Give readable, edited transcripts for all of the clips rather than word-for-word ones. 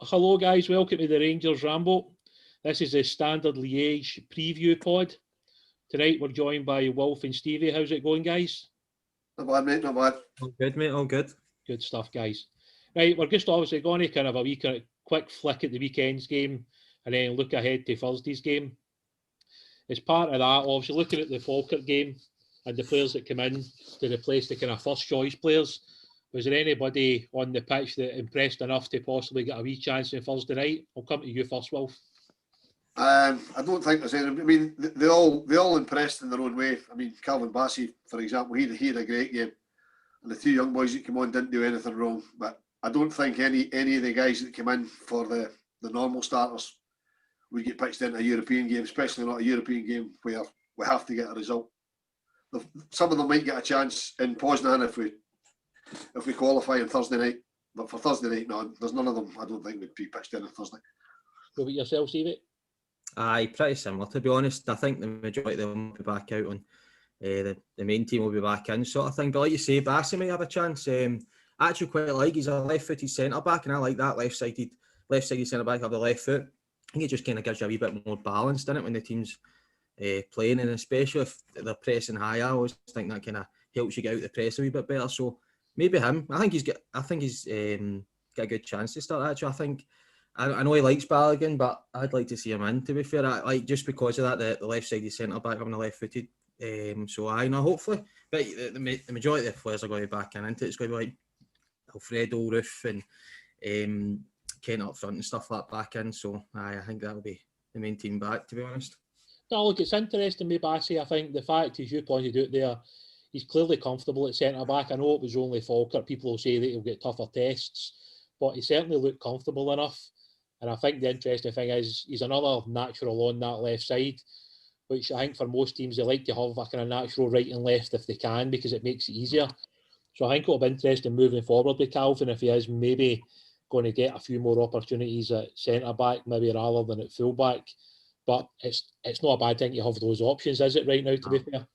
Hello guys, welcome to the Rangers Ramble. This is the Standard Liege preview pod. Tonight we're joined by Wilf and Stevie. How's it going, guys? Not bad, mate, not bad. All good, mate, all good. Good stuff, guys. Right, we're just obviously going to kind of a quick flick at the weekend's game and then look ahead to Thursday's game. As part of that, obviously looking at the Falkirk game and the players that come in to replace the kind of first choice players, was there anybody on the pitch that impressed enough to possibly get a wee chance on Thursday night? I'll come to you first, Wilf. I don't think there's any. I mean, they all impressed in their own way. I mean, Calvin Bassey, for example, he had a great game, and the two young boys that came on didn't do anything wrong. But I don't think any of the guys that came in for the normal starters would get pitched into a European game, especially not a European game where we have to get a result. Some of them might get a chance in Poznan if we qualify on Thursday night, but for Thursday night, no, there's none of them I don't think would be pitched in on Thursday. What about yourself, Stevie? Aye, pretty similar, to be honest. I think the majority of them will be back out on the main team will be back in, sort of thing. But like you say, Bassey might have a chance. I actually quite like he's a left-footed centre-back, and I like that left-sided centre-back of the left foot. I think it just kind of gives you a wee bit more balance, doesn't it, when the team's playing, and especially if they're pressing high. I always think that kind of helps you get out the press a wee bit better. So maybe him. I think he's got a good chance to start. Actually, I know he likes Balogun, but I'd like to see him in. To be fair, just because of that, the left-sided centre back having a left-footed. So I know hopefully, but the majority of the players are going to be back in into it. It's going to be like Alfredo, Roof, and Kent up front and stuff like that back in. So I think that'll be the main team back. To be honest. No, look, it's interesting with Bassey. I think the fact, as you pointed out there, he's clearly comfortable at centre-back. I know it was only Falkirk. People will say that he'll get tougher tests, but he certainly looked comfortable enough. And I think the interesting thing is he's another natural on that left side, which I think for most teams, they like to have a kind of natural right and left if they can, because it makes it easier. So I think it'll be interesting moving forward with Calvin if he is maybe going to get a few more opportunities at centre-back, maybe rather than at full-back. But it's not a bad thing to have those options, is it, right now, to be fair?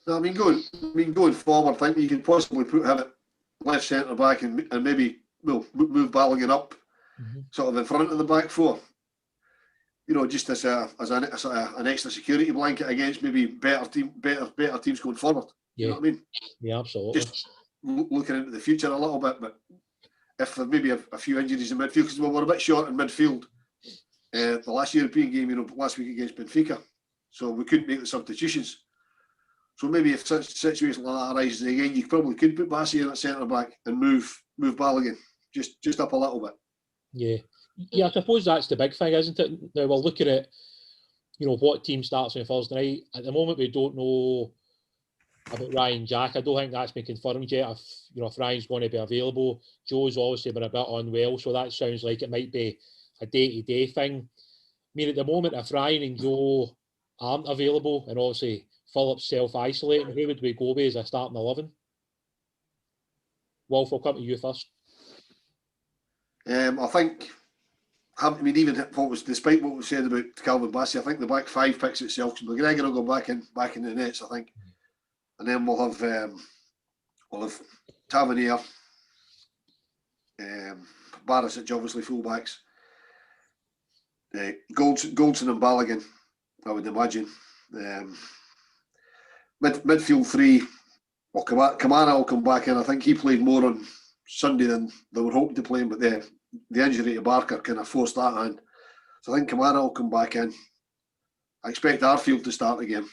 No, I mean going forward, I think you can possibly put him at left centre back and maybe move Balogun up, sort of in front of the back four. You know, just as an extra security blanket against maybe better teams going forward. Yeah. You know what I mean? Yeah, absolutely. Just looking into the future a little bit, but if there maybe a few injuries in midfield, because we're a bit short in midfield. The last European game, last week against Benfica, so we couldn't make the substitutions. So maybe if such a situation like that arises again, you probably could put Bassey in at centre back and move Balogun just up a little bit. Yeah, I suppose that's the big thing, isn't it? Now we're looking at, what team starts on Thursday night. At the moment, we don't know about Ryan Jack. I don't think that's been confirmed yet. If Ryan's going to be available, Joe's obviously been a bit unwell, so that sounds like it might be a day-to-day thing. I mean, at the moment, if Ryan and Joe aren't available, and obviously Philip's self-isolating, who would we go with as a starting 11? Wolf, I'll come to you first. I think, even despite what we said about Calvin Bassey, I think the back five picks itself. McGregor will go back in the nets, I think, and then we'll have Tavernier, Barisic, obviously full-backs. Goldson and Balogun, I would imagine. Midfield three. Well, Kamara will come back in. I think he played more on Sunday than they were hoping to play him, but the injury to Barker kind of forced that hand. So I think Kamara will come back in. I expect Arfield to start again,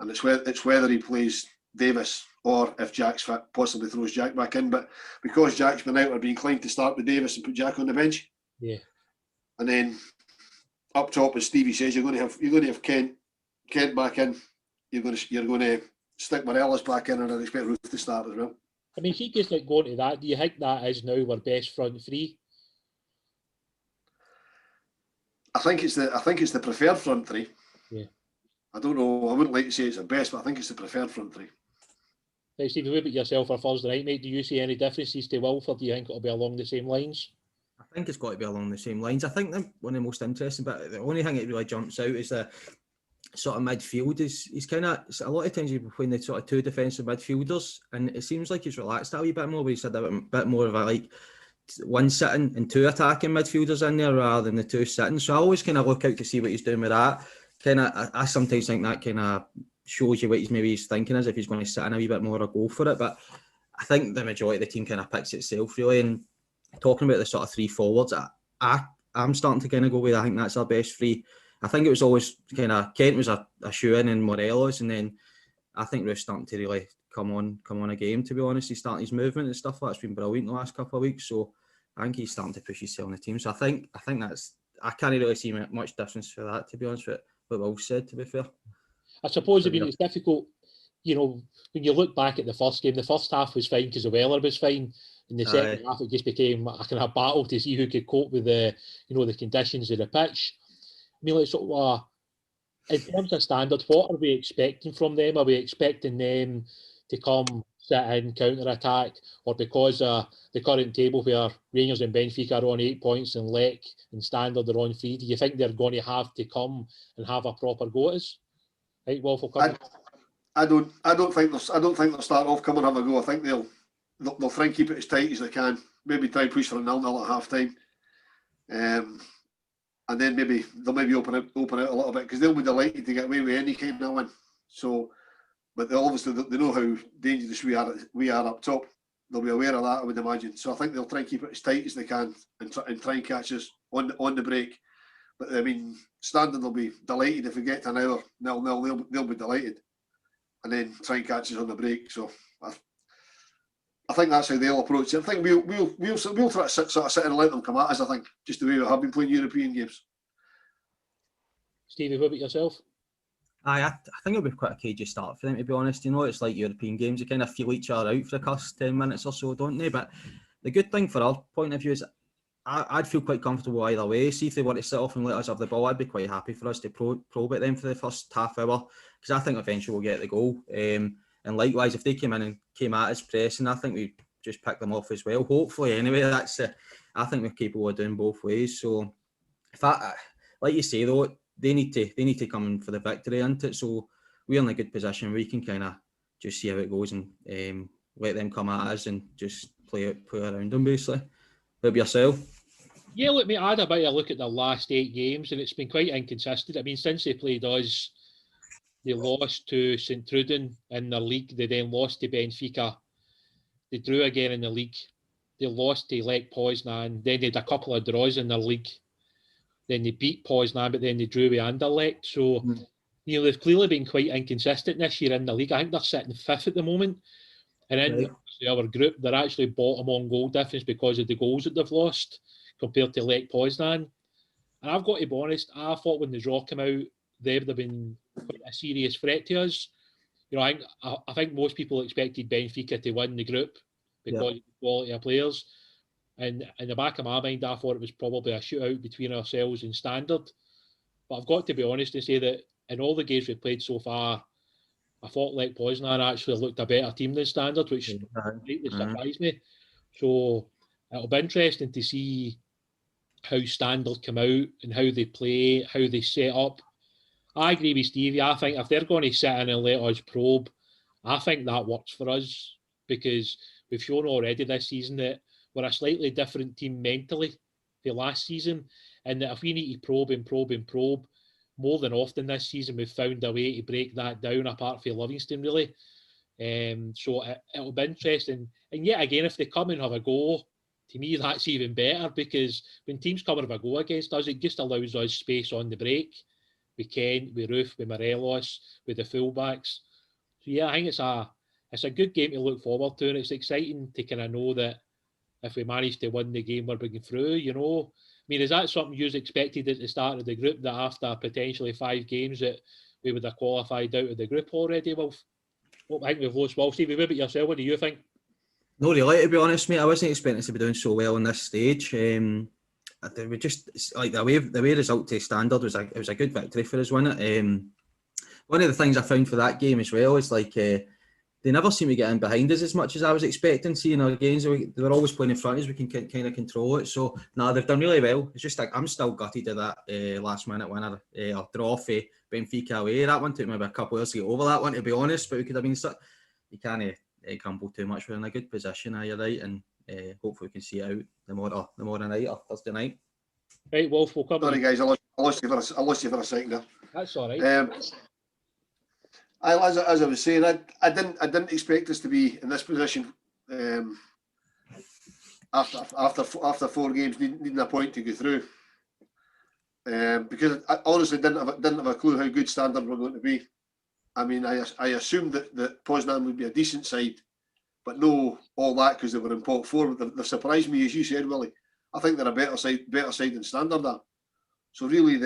and it's whether he plays Davis or if Jack's fit, possibly throws Jack back in. But because Jack's been out, I'd be inclined to start with Davis and put Jack on the bench. Yeah, and then up top, as Stevie says, you're going to have Kent back in. You're going to stick Morelos back in, and I'd expect Ruth to start as well. I mean, if he gets going to that, do you think that is now our best front three? I think it's the preferred front three. Yeah. I don't know. I wouldn't like to say it's the best, but I think it's the preferred front three. Right, Steve, what about yourself for Thursday night, mate? Do you see any differences to Wilf, or do you think it'll be along the same lines? I think it's got to be along the same lines. I think one of the most interesting, but the only thing that really jumps out is the sort of midfield. He's kind of, a lot of times he's between the sort of two defensive midfielders, and it seems like he's relaxed a wee bit more, but he's had a bit more of a one sitting and two attacking midfielders in there rather than the two sitting. So I always kind of look out to see what he's doing with that. I sometimes think that kind of shows you what he's thinking is if he's going to sit in a wee bit more or go for it. But I think the majority of the team kind of picks itself really. And talking about the sort of three forwards, I'm starting to kind of go with, I think that's our best three. I think it was always kind of, Kent was a shoe-in and Morelos, and then I think Ruth's starting to really come on a game, to be honest. He's starting his movement and stuff like that's been brilliant the last couple of weeks. So I think he's starting to push himself in the team. So I think that's, I can't really see much difference for that, to be honest with what Wilf said, to be fair. I suppose, I mean, it's difficult, you know, when you look back at the first game, the first half was fine because the weather was fine. In the second half, it just became a kind of battle to see who could cope with the, you know, the conditions of the pitch. I mean, like, sort of, in terms of standard, what are we expecting from them? Are we expecting them to come, sit in, counter-attack, or because the current table where Rangers and Benfica are on 8 points and Lech and Standard are on 3, do you think they're going to have to come and have a proper go at us? Right, Wilf will come. I don't think they'll start off come and have a go. I think they'll try and keep it as tight as they can. Maybe try and push for a 0-0 at half time. And then they'll open it a little bit because they'll be delighted to get away with any kind of win. So, but they know how dangerous we are up top. They'll be aware of that, I would imagine. So I think they'll try and keep it as tight as they can and try and catch us on the break. But I mean, Standard will be delighted if we get to another 0-0. They'll be delighted, and then try and catch us on the break. So I think that's how they'll approach it. I think we'll try to sort of sit and let them come at us. I think just the way we have been playing European games. Stevie, what about yourself? I think it'll be quite a cagey start for them, to be honest. You know, it's like European games. You kind of feel each other out for the first 10 minutes or so, don't they? But the good thing for our point of view is I'd feel quite comfortable either way. See if they want to sit off and let us have the ball, I'd be quite happy for us to probe at them for the first half hour, because I think eventually we'll get the goal. And likewise, if they came in and came at us pressing, I think we just pick them off as well. Hopefully, anyway, I think we're capable of doing both ways. So, like you say though, they need to come in for the victory, isn't it? So we're in a good position. We can kind of just see how it goes and let them come at us and just play around them basically. What about yourself? Yeah, look, mate, I had a bit of a look at the last 8 games and it's been quite inconsistent. I mean, since they played us, they lost to St Truden in their league. They then lost to Benfica. They drew again in the league. They lost to Lech Poznan. Then they had a couple of draws in their league. Then they beat Poznan, but then they drew with Anderlecht. So, you know, they've clearly been quite inconsistent this year in the league. I think they're sitting 5th at the moment. And in our group, they're actually bottom on goal difference because of the goals that they've lost compared to Lech Poznan. And I've got to be honest, I thought when the draw came out, they would have been quite a serious threat to us. You know, I think most people expected Benfica to win the group because of the quality of players. And in the back of my mind, I thought it was probably a shootout between ourselves and Standard. But I've got to be honest and say that in all the games we've played so far, I thought Lech Poznan actually looked a better team than Standard, which completely surprised me. So it'll be interesting to see how Standard come out and how they play, how they set up. I agree with Stevie. I think if they're going to sit in and let us probe, I think that works for us because we've shown already this season that we're a slightly different team mentally to last season, and that if we need to probe and probe and probe, more than often this season we've found a way to break that down apart from Livingston really. So it'll be interesting. And yet again, if they come and have a go, to me that's even better because when teams come and have a go against us, it just allows us space on the break. With Kent, with Ruth, with Morelos, with the fullbacks. So yeah, I think it's a good game to look forward to, and it's exciting to kind of know that if we manage to win the game, we're breaking through, you know. I mean, is that something you expected at the start of the group, that after potentially 5 games that we would have qualified out of the group already, Wilf? Well, I think we've lost Wilf. Stevie, what about yourself? What do you think? No, really, to be honest, mate, I wasn't expecting to be doing so well on this stage. We just like the way result to Standard was it was a good victory for us, wasn't it? One of the things I found for that game as well is like they never seem to get in behind us as much as I was expecting. Seeing our games, they were always playing in front of us. We can kind of control it. So they've done really well. It's just like I'm still gutted at that last minute winner or draw for Benfica away. That one took maybe a couple of years to get over that one, to be honest. But we could have been you can't crumble too much. We're in a good position. You're right, and hopefully we can see it out tomorrow night or Thursday night. Right, Wolf, we'll come. Sorry, guys, I lost you for a second there. That's all right. As I was saying, I didn't expect us to be in this position after 4 games, needing a point to go through. Because I honestly didn't have a clue how good Standard were going to be. I mean, I assumed that Poznan would be a decent side, but no all that because they were in pot 4. They surprised me, as you said, Willie. I think they're a better side than Standard are. So really,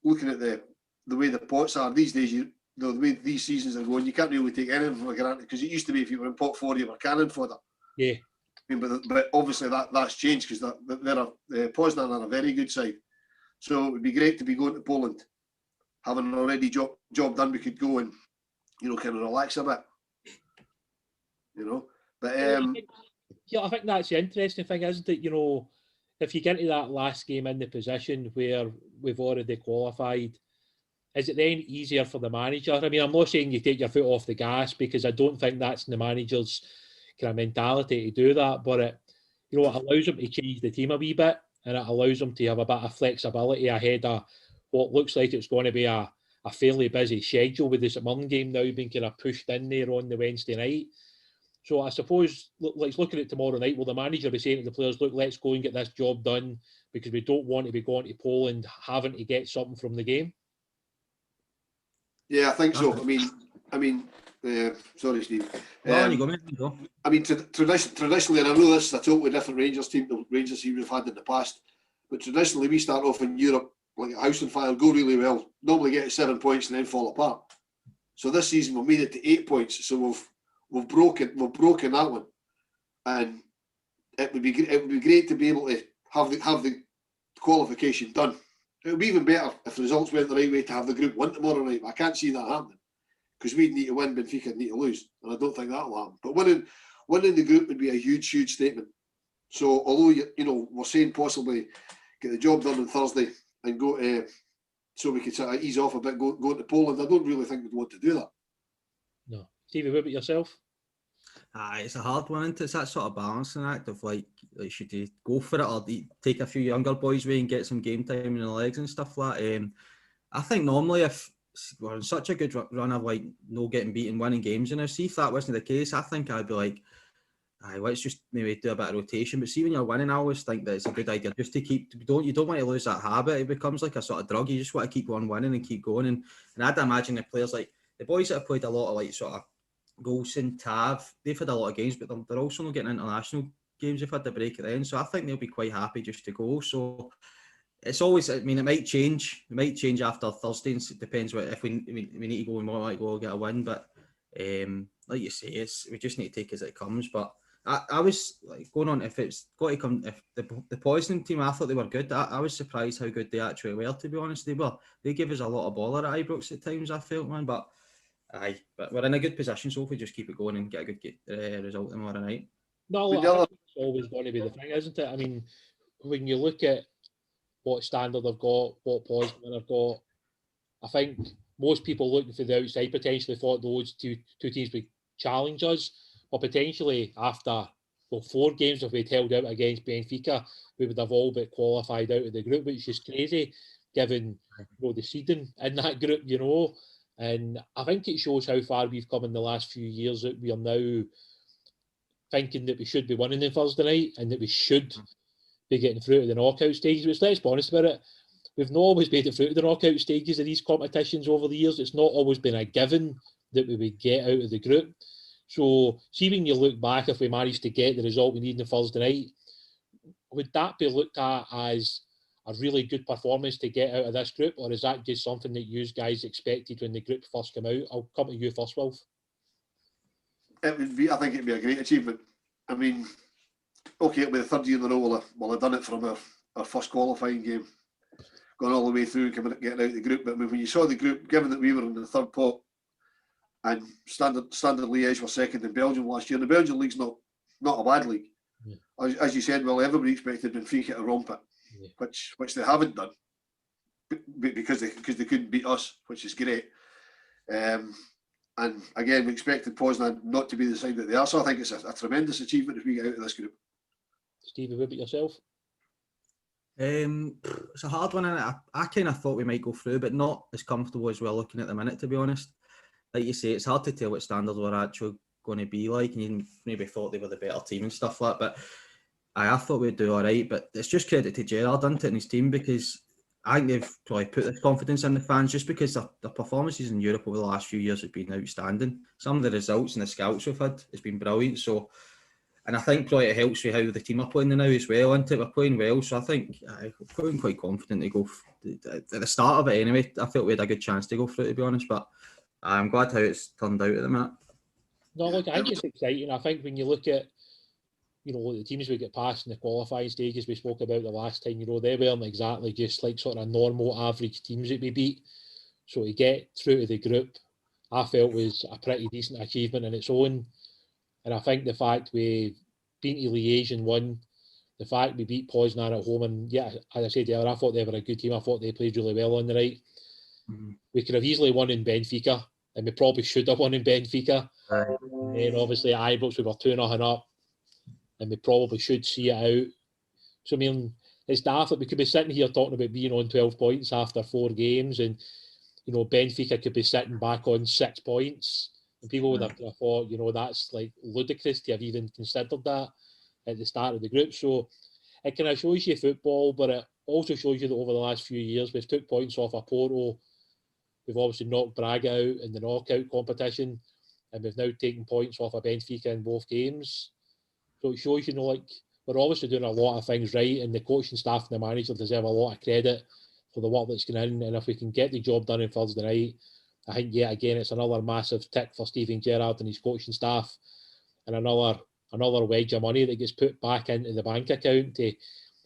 looking at the way the pots are these days, the way these seasons are going, you can't really take anything for granted, because it used to be if you were in pot 4, you were cannon fodder. Yeah. I mean, but obviously that's changed, because Poznan are a very good side. So it would be great to be going to Poland, having already job done. We could go and kind of relax a bit. But yeah, I think that's the interesting thing, isn't it? If you get into that last game in the position where we've already qualified, is it then easier for the manager? I mean, I'm not saying you take your foot off the gas, because I don't think that's the manager's kind of mentality to do that, but it allows them to change the team a wee bit, and it allows them to have a bit of flexibility ahead of what looks like it's going to be a fairly busy schedule, with this St Mirren game now being kind of pushed in there on the Wednesday night. So I suppose, let's look at it tomorrow night. Will the manager be saying to the players, look, let's go and get this job done, because we don't want to be going to Poland having to get something from the game? Yeah, I think so. I mean, sorry, Steve. You go. I mean, traditionally, and I know this is a totally different Rangers team, the Rangers team we've had in the past, but traditionally we start off in Europe like a house on fire, go really well, normally get 7 points and then fall apart. So this season we made it to 8 points, so we've broken that one, and it would be great to be able to have the qualification done. It would be even better if the results went the right way to have the group win tomorrow night. But I can't see that happening, because we'd need to win, Benfica would need to lose, and I don't think that'll happen. But winning the group would be a huge statement. So although we're saying possibly get the job done on Thursday and go so we could sort of ease off a bit, go to Poland, I don't really think we'd want to do that. No. Stevie, what about yourself? It's a hard one, isn't it? It's that sort of balancing act of like should you go for it or take a few younger boys away and get some game time in the legs and stuff like that. I think normally if we're in such a good run of like no getting beaten, winning games, and see if that wasn't the case, I think I'd be like, let's just maybe do a bit of rotation. But see, when you're winning, I always think that it's a good idea just to keep. You don't want to lose that habit. It becomes like a sort of drug. You just want to keep on winning and keep going. And I'd imagine the players like the boys that have played a lot of like sort of Golson, Tav, they've had a lot of games, but they're also not getting international games. They've had the break at the end, so I think they'll be quite happy just to go. So it's always, I mean, it might change. It might change after Thursday. It depends if we need to go, we might go get a win. But like you say, we just need to take it as it comes. But I was like going on, if it's got to come, if the Poisoning team, I thought they were good. I was surprised how good they actually were, to be honest. They gave us a lot of baller at Ibrox at times, I felt, man. But we're in a good position, so if we just keep it going and get a good result tomorrow night. No, I think it's always going to be the thing, isn't it? I mean, when you look at what Standard have got, what Poznan have got, I think most people looking for the outside potentially thought those two teams would challenge us, but potentially after 4 games, if we'd held out against Benfica, we would have all but qualified out of the group, which is crazy given the seeding in that group, and I think it shows how far we've come in the last few years, that we are now thinking that we should be winning on Thursday night and that we should be getting through to the knockout stages. Which, let's be honest about it, we've not always made it through to the knockout stages of these competitions over the years. It's not always been a given that we would get out of the group. So see, when you look back, if we managed to get the result we need on Thursday night, would that be looked at as a really good performance to get out of this group, or is that just something that you guys expected when the group first came out? I'll come to you first, Wilf. It would be. I think it'd be a great achievement. I mean, okay, it'll be the 3rd year in a row we'll have done it from our first qualifying game, going all the way through, getting out of the group. But when you saw the group, given that we were in the 3rd pot and Standard Liege were 2nd in Belgium last year, and the Belgian league's not a bad league. Yeah. As you said, well, everybody expected Benfica to romp it. Yeah. Which they haven't done, because they couldn't beat us, which is great. And again, we expected Poznan not to be the side that they are, so I think it's a tremendous achievement if we get out of this group. Stevie, what about yourself? It's a hard one, and I kind of thought we might go through, but not as comfortable as we're looking at the minute, to be honest. Like you say, it's hard to tell what Standard were actually going to be like, and you maybe thought they were the better team and stuff like that, but I thought we'd do all right. But it's just credit to Gerrard, isn't it, and his team, because I think they've probably put this confidence in the fans just because their performances in Europe over the last few years have been outstanding. Some of the results and the scouts we've had has been brilliant. So, and I think probably it helps with how the team are playing now as well, isn't it? We're playing well, so I think I'm feeling quite confident to go at the start of it anyway. I felt we had a good chance to go through, to be honest, but I'm glad how it's turned out at the minute. No, look, I think it's exciting. I think when you look at, you know, the teams we get past in the qualifying stages we spoke about the last time, you know, they weren't exactly just like sort of normal average teams that we beat. So to get through to the group, I felt was a pretty decent achievement in its own. And I think the fact we beat Liege and won, the fact we beat Poznan at home, and yeah, as I said earlier, I thought they were a good team. I thought they played really well on the night. Mm-hmm. We could have easily won in Benfica, and we probably should have won in Benfica. Right. And obviously, Ibrox, we were 2-0 up, and we probably should see it out. So, I mean, it's daft that we could be sitting here talking about being on 12 points after 4 games, and, you know, Benfica could be sitting back on 6 points. And people would have thought, you know, that's like ludicrous to have even considered that at the start of the group. So it kind of shows you football, but it also shows you that over the last few years, we've took points off a Porto. We've obviously knocked Braga out in the knockout competition, and we've now taken points off a Benfica in both games. So it shows, you know, like, we're obviously doing a lot of things right, and the coaching staff and the manager deserve a lot of credit for the work that's going in. And if we can get the job done on Thursday night, I think yet again it's another massive tick for Steven Gerrard and his coaching staff, and another wedge of money that gets put back into the bank account to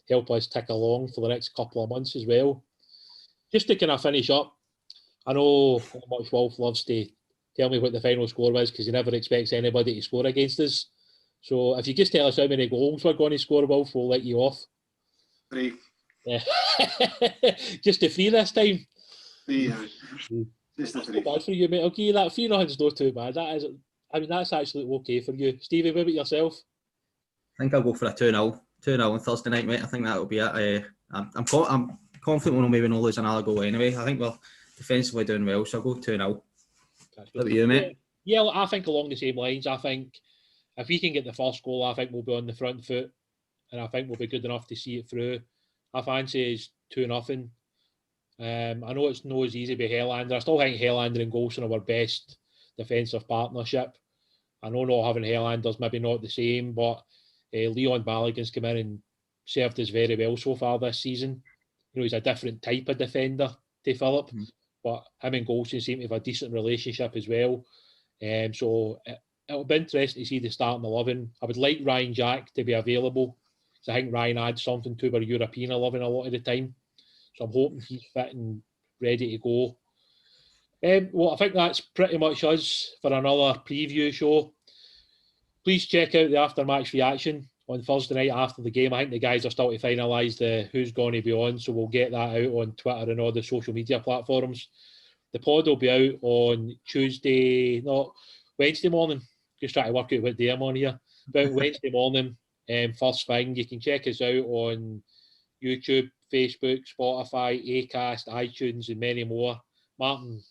help us tick along for the next couple of months as well. Just to kind of finish up, I know how much Wilf loves to tell me what the final score was, because he never expects anybody to score against us. So if you just tell us how many goals we're going to score, Wilf, we'll let you off. 3. Yeah. Just the 3 this time. 3, just the 3. Bad for you, mate. Okay, that 3-0 is not too bad. That is, I mean, that's actually okay for you. Stevie, what about yourself? I think I'll go for a 2-0. 2-0 on Thursday night, mate. I think that'll be it. I'm confident we'll maybe not lose another goal anyway. I think we're defensively doing well, so I'll go 2-0. What about you, mate? Yeah, well, I think along the same lines. I think if we can get the first goal, I think we'll be on the front foot, and I think we'll be good enough to see it through. I fancy it's 2-0. I know it's not as easy with Helander. I still think Helander and Golson are our best defensive partnership. I know not having Helander's maybe not the same, but Leon Balogun's come in and served us very well so far this season. You know, he's a different type of defender to Philip, but him and Golson seem to have a decent relationship as well. So it'll be interesting to see the starting 11. I would like Ryan Jack to be available, because I think Ryan adds something to our European 11 a lot of the time. So I'm hoping he's fit and ready to go. Well, I think that's pretty much us for another preview show. Please check out the after-match reaction on Thursday night after the game. I think the guys are still to finalise the who's going to be on, so we'll get that out on Twitter and all the social media platforms. The pod will be out on Wednesday morning. Just trying to work out what day I'm on here. About Wednesday morning, first thing. You can check us out on YouTube, Facebook, Spotify, Acast, iTunes, and many more. Martin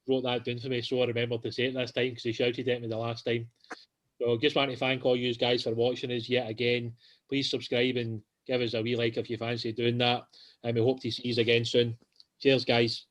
wrote that down for me, so I remembered to say it this time because he shouted at me the last time. So just want to thank all you guys for watching us yet again. Please subscribe and give us a wee like if you fancy doing that. And we hope to see you again soon. Cheers, guys.